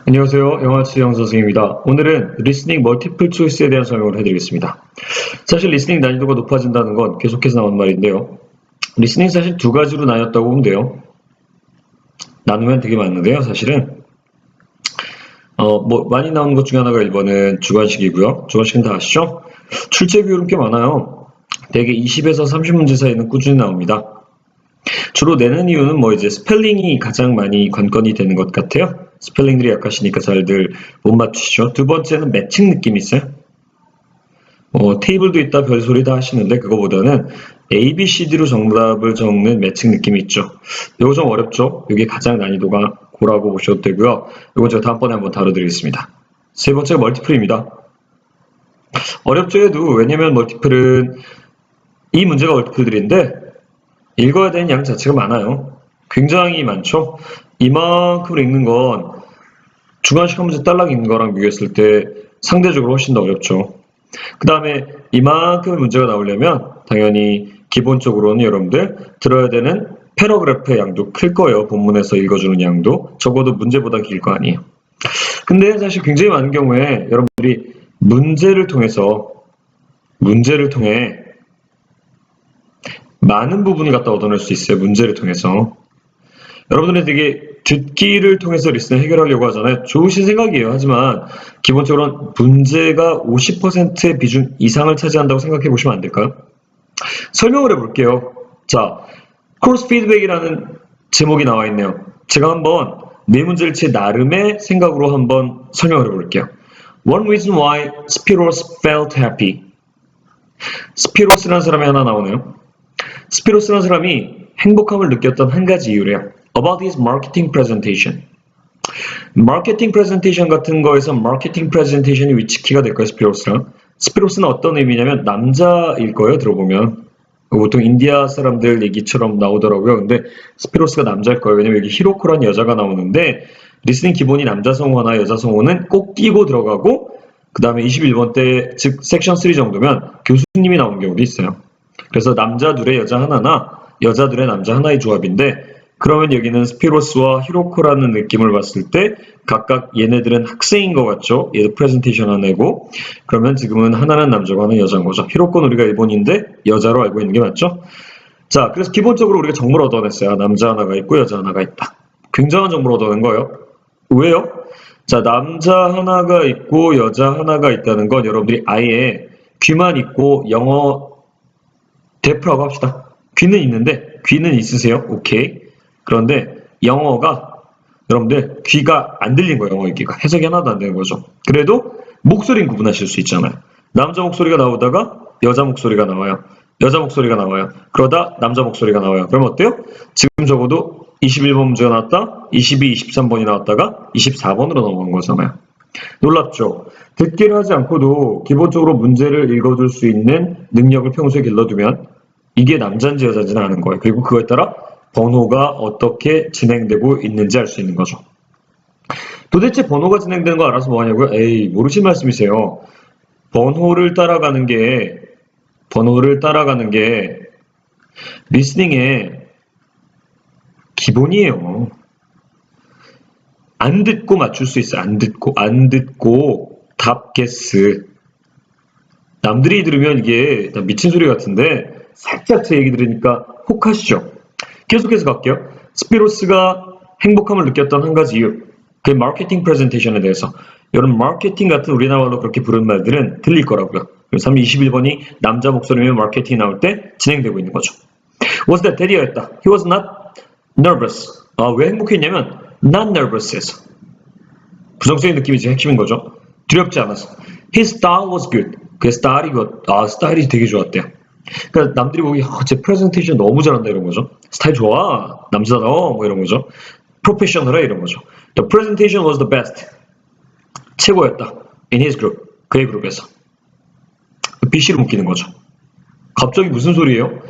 안녕하세요. 영화치영 선생님입니다. 오늘은 리스닝 멀티플 초이스에 대한 설명을 해드리겠습니다. 사실 리스닝 난이도가 높아진다는 건 계속해서 나온 말인데요. 리스닝 사실 두 가지로 나뉘었다고 보면 돼요. 나누면 되게 많은데요. 사실은 많이 나오는 것 중에 하나가 1번은 주관식이고요. 주관식은 다 아시죠? 출제 비율은 꽤 많아요. 대개 20에서 30문제 사이는 꾸준히 나옵니다. 주로 내는 이유는 이제 스펠링이 가장 많이 관건이 되는 것 같아요. 스펠링들이 약하시니까 잘들 못 맞추시죠. 두 번째는 매칭 느낌이 있어요. 테이블도 있다 별소리 다 하시는데 그거보다는 A, B, C, D로 정답을 적는 매칭 느낌이 있죠. 이거 좀 어렵죠? 이게 가장 난이도가 고라고 보셔도 되고요. 이거 제가 다음번에 한번 다뤄드리겠습니다. 세 번째가 멀티플입니다. 어렵죠 해도 왜냐면 멀티플은 이 문제가 멀티플들인데 읽어야 되는 양 자체가 많아요. 굉장히 많죠. 이만큼을 읽는 건 주관식 한 문제 딸랑 읽는 거랑 비교했을 때 상대적으로 훨씬 더 어렵죠. 그 다음에 이만큼의 문제가 나오려면 당연히 기본적으로는 여러분들 들어야 되는 패러그래프의 양도 클 거예요. 본문에서 읽어주는 양도. 적어도 문제보다 길 거 아니에요. 근데 사실 굉장히 많은 경우에 여러분들이 문제를 통해 많은 부분을 갖다 얻어낼 수 있어요. 문제를 통해서. 여러분들은 되게 듣기를 통해서 리스닝 해결하려고 하잖아요. 좋으신 생각이에요. 하지만 기본적으로 문제가 50%의 비중 이상을 차지한다고 생각해 보시면 안 될까요? 설명을 해볼게요. 자, 코러스 피드백이라는 제목이 나와 있네요. 제가 한번 네 문제를 제 나름의 생각으로 한번 설명을 해볼게요. One reason why Spiros felt happy. 스피로스라는 사람이 하나 나오네요. 스피로스라는 사람이 행복함을 느꼈던 한 가지 이유래요. About his marketing presentation. 마케팅 프레젠테이션 같은 거에서 마케팅 프레젠테이션이 위치키가 될까요, 스피로스랑? 스피로스는 어떤 의미냐면 남자일 거예요, 들어보면. 보통 인디아 사람들 얘기처럼 나오더라고요. 근데 스피로스가 남자일 거예요. 왜냐면 여기 히로코라는 여자가 나오는데 리스닝 기본이 남자 성우나 여자 성우는 꼭 끼고 들어가고 그 다음에 21번 때, 즉 섹션 3 정도면 교수님이 나온 경우도 있어요. 그래서 남자 둘에 여자 하나나 여자 둘에 남자 하나의 조합인데 그러면 여기는 스피로스와 히로코라는 느낌을 봤을 때 각각 얘네들은 학생인 것 같죠? 얘도 프레젠테이션 안 내고 그러면 지금은 하나는 남자고 하나는 여자인 거죠. 히로코는 우리가 일본인데 여자로 알고 있는 게 맞죠? 자, 그래서 기본적으로 우리가 정보를 얻어냈어요. 남자 하나가 있고 여자 하나가 있다. 굉장한 정보를 얻어낸 거예요. 왜요? 자, 남자 하나가 있고 여자 하나가 있다는 건 여러분들이 아예 귀만 있고 영어 대프라고 합시다. 귀는 있는데 귀는 있으세요? 오케이. 그런데 영어가 여러분들 귀가 안 들린 거예요. 영어 읽기가. 해석이 하나도 안 되는 거죠. 그래도 목소리는 구분하실 수 있잖아요. 남자 목소리가 나오다가 여자 목소리가 나와요. 여자 목소리가 나와요. 그러다 남자 목소리가 나와요. 그럼 어때요? 지금 적어도 21번 문제가 나왔다. 22, 23번이 나왔다가 24번으로 넘어간 거잖아요. 놀랍죠? 듣기를 하지 않고도 기본적으로 문제를 읽어줄 수 있는 능력을 평소에 길러두면 이게 남자인지 여자인지는 아는 거예요. 그리고 그거에 따라 번호가 어떻게 진행되고 있는지 알 수 있는 거죠. 도대체 번호가 진행되는 거 알아서 뭐 하냐고요? 에이, 모르신 말씀이세요. 번호를 따라가는 게 리스닝의 기본이에요. 안 듣고 맞출 수 있어요. 안 듣고 답 게스. 남들이 들으면 이게 미친 소리 같은데 살짝 제 얘기 들으니까 혹하시죠? 계속해서 갈게요. 스피로스가 행복함을 느꼈던 한 가지 이유. 그 마케팅 프레젠테이션에 대해서. 여러분 마케팅 같은 우리나라로 그렇게 부르는 말들은 들릴 거라고요. 그래서 21번이 남자 목소리면 마케팅이 나올 때 진행되고 있는 거죠. Was that daddy였다. He was not nervous. 왜 행복했냐면 not nervous에서. 부정적인 느낌이 지금 핵심인 거죠. 두렵지 않아서. His style was good. 그의 스타일이 되게 좋았대요. 그러니까 남들이 보기 제 프레젠테이션 너무 잘한다 이런 거죠. 스타일 좋아. 남자다워. 뭐 이런 거죠. 프로페셔널해 이런 거죠. The presentation was the best. 최고였다. In his group. 그의 그룹에서. BC로 묶이는 거죠. 갑자기 무슨 소리예요?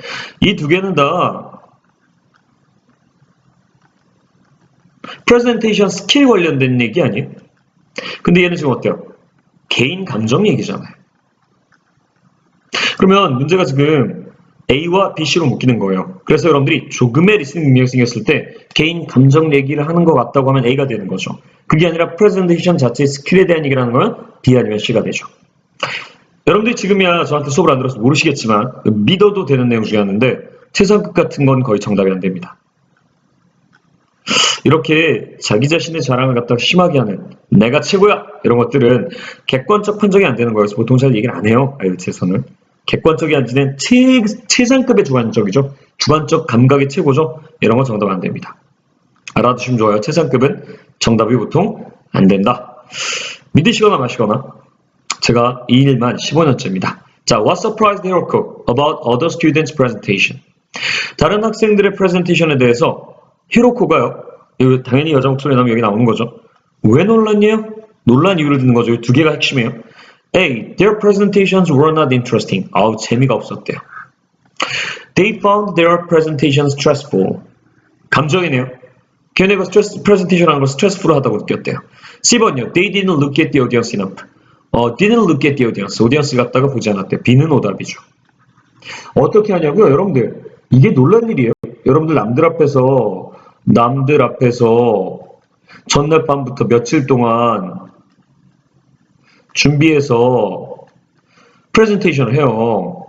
이 두 개는 다 프레젠테이션 스킬 관련된 얘기 아니에요? 근데 얘는 지금 어때요? 개인 감정 얘기잖아요. 그러면 문제가 지금 A와 BC로 묶이는 거예요. 그래서 여러분들이 조금의 리스닝 능력이 생겼을 때 개인 감정 얘기를 하는 것 같다고 하면 A가 되는 거죠. 그게 아니라 프레젠테이션 자체의 스킬에 대한 얘기라는 거면 B 아니면 C가 되죠. 여러분들이 지금이야 저한테 수업을 안 들어서 모르시겠지만 믿어도 되는 내용 중에 하나인데 최상급 같은 건 거의 정답이 안 됩니다. 이렇게 자기 자신의 자랑을 갖다가 심하게 하는 내가 최고야 이런 것들은 객관적 판정이 안 되는 거여서 보통 잘 얘기를 안 해요. IELTS에서는 객관적이 아니라 최상급의 주관적이죠. 주관적 감각의 최고죠. 이런 건 정답 안 됩니다. 알아두시면 좋아요. 최상급은 정답이 보통 안 된다. 믿으시거나 마시거나 제가 이 일만 15년째입니다. 자, what surprised Hiroko about other students' presentation? 다른 학생들의 프레젠테이션에 대해서 히로코가요. 당연히 여자 목소리 나오면 여기 나오는 거죠. 왜 놀랐냐? 놀란 이유를 듣는 거죠. 이 두 개가 핵심이에요. A. Their presentations were not interesting. 아우, 재미가 없었대요. They found their presentations stressful. 감정이네요. 걔네가 프레젠테이션 하는 걸 스트레스풀하다고 느꼈대요. C번요. They didn't look at the audience enough. didn't look at the audience. 오디언스 갖다가 보지 않았대요. B는 오답이죠. 어떻게 하냐고요? 여러분들, 이게 놀랄 일이에요. 여러분들 남들 앞에서 전날 밤부터 며칠 동안 준비해서 프레젠테이션을 해요.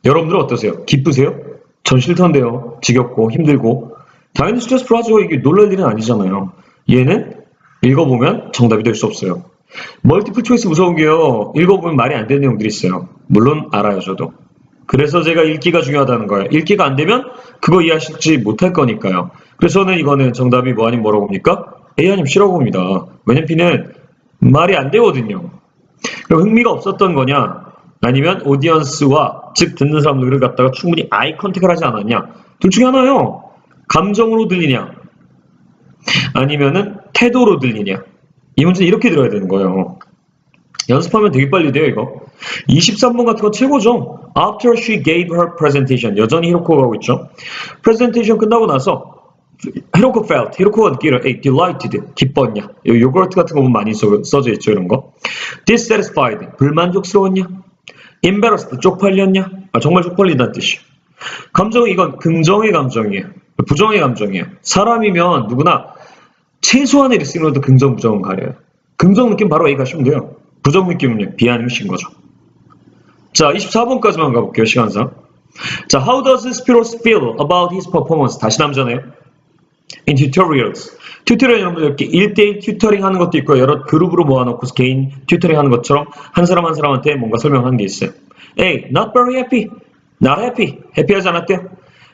여러분들은 어떠세요? 기쁘세요? 전 싫던데요. 지겹고 힘들고. 당연히 스트레스풀 하죠. 이게 놀랄 일은 아니잖아요. 얘는 읽어보면 정답이 될 수 없어요. 멀티플 초이스 무서운 게요. 읽어보면 말이 안 되는 내용들이 있어요. 물론 알아요, 저도. 그래서 제가 읽기가 중요하다는 거예요. 읽기가 안 되면 그거 이해하실지 못할 거니까요. 그래서 저는 이거는 정답이 뭐 아니면 뭐라고 봅니까? A 아니면 C라고 봅니다. 왜냐면 B는 말이 안 되거든요. 그럼 흥미가 없었던 거냐? 아니면 오디언스와 즉 듣는 사람들을 갖다가 충분히 아이 컨택을 하지 않았냐? 둘 중에 하나요. 감정으로 들리냐? 아니면은 태도로 들리냐? 이 문제는 이렇게 들어야 되는 거예요. 연습하면 되게 빨리 돼요, 이거. 23번 같은 거 최고죠. After she gave her presentation. 여전히 히로코가 하고 있죠. 프레젠테이션 끝나고 나서 히로코가 느끼기를 delighted, 기뻤냐. 요거트 같은 거 보면 많이 써져 있죠, 이런 거. dissatisfied, 불만족스러웠냐. embarrassed, 쪽팔렸냐. 정말 쪽팔리다는 뜻이에요. 감정은 이건 긍정의 감정이에요. 부정의 감정이에요. 사람이면 누구나 최소한의 리스닝으로도 긍정, 부정은 가려요. 긍정 느낌 바로 A 가시면 돼요. 부정 느낌은요, B 아니면 C인 거죠. 자, 24번까지만 가볼게요, 시간상. 자, how does Spiros feel about his performance? 다시 남자네요. In tutorials. 튜토리얼 여러분들 이렇게 1대1 튜터링 하는 것도 있고, 여러 그룹으로 모아놓고 개인 튜터링 하는 것처럼 한 사람 한 사람한테 뭔가 설명하는 게 있어요. A. Not very happy. Not happy. 해피하지 않았대요.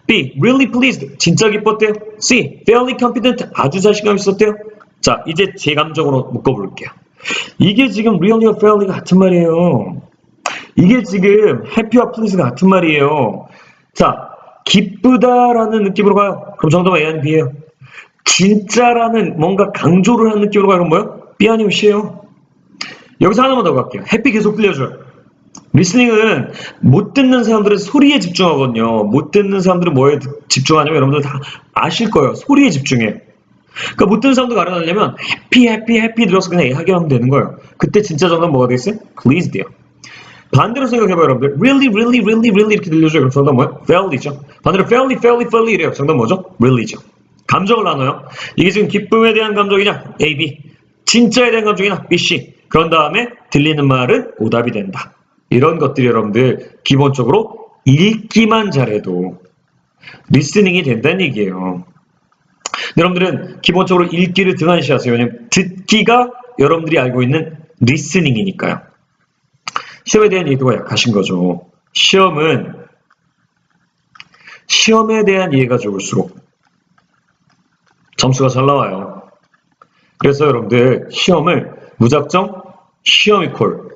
B. Really pleased. 진짜 기뻤대요. C. Fairly confident. 아주 자신감 있었대요. 자, 이제 제 감정으로 묶어볼게요. 이게 지금 really와 fairly가 같은 말이에요. 이게 지금 happy와 pleased가 같은 말이에요. 자, 기쁘다라는 느낌으로 가요. 그럼 정답은 A 아니면 B예요. 진짜라는 뭔가 강조를 하는 느낌으로 가요. 그럼 뭐예요? B 아니면 C예요. 여기서 하나만 더 갈게요. happy 계속 들려줘요. 리스닝은 못 듣는 사람들은 소리에 집중하거든요. 못 듣는 사람들은 뭐에 집중하냐면 여러분들 다 아실 거예요. 소리에 집중해. 그러니까 못 듣는 사람들 가르치려면 해피 들어서 그냥 하게 하면 되는 거예요. 그때 진짜 정답 뭐가 되겠어요? pleased예요. 반대로 생각해봐요, 여러분들. really 이렇게 들려줘요. 그럼 정답 뭐예요? fairly죠. 반대로 fairly 이래요. 정답 뭐죠? really죠. 감정을 나눠요. 이게 지금 기쁨에 대한 감정이냐? A, B. 진짜에 대한 감정이냐? B, C. 그런 다음에 들리는 말은 오답이 된다. 이런 것들이 여러분들 기본적으로 읽기만 잘해도 리스닝이 된다는 얘기예요. 여러분들은 기본적으로 읽기를 등한시하세요. 왜냐면 듣기가 여러분들이 알고 있는 리스닝이니까요. 시험에 대한 이해도가 약하신 거죠. 시험은 시험에 대한 이해가 좋을수록 점수가 잘 나와요. 그래서 여러분들 시험을 무작정 시험이콜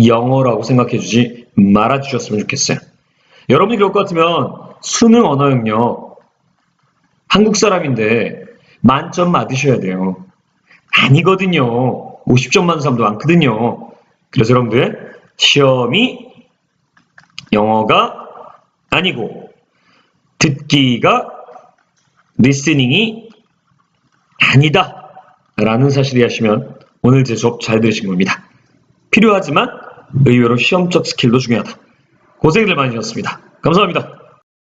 영어라고 생각해주지 말아주셨으면 좋겠어요. 여러분이 그럴 것 같으면 수능 언어 영역 한국 사람인데 만점 맞으셔야 돼요. 아니거든요. 50점 맞는 사람도 많거든요. 그래서 여러분들 시험이 영어가 아니고 듣기가 리스닝이 아니다 라는 사실을 이해하시면 오늘 제 수업 잘 들으신 겁니다. 필요하지만 의외로 시험적 스킬도 중요하다. 고생들 많으셨습니다. 감사합니다.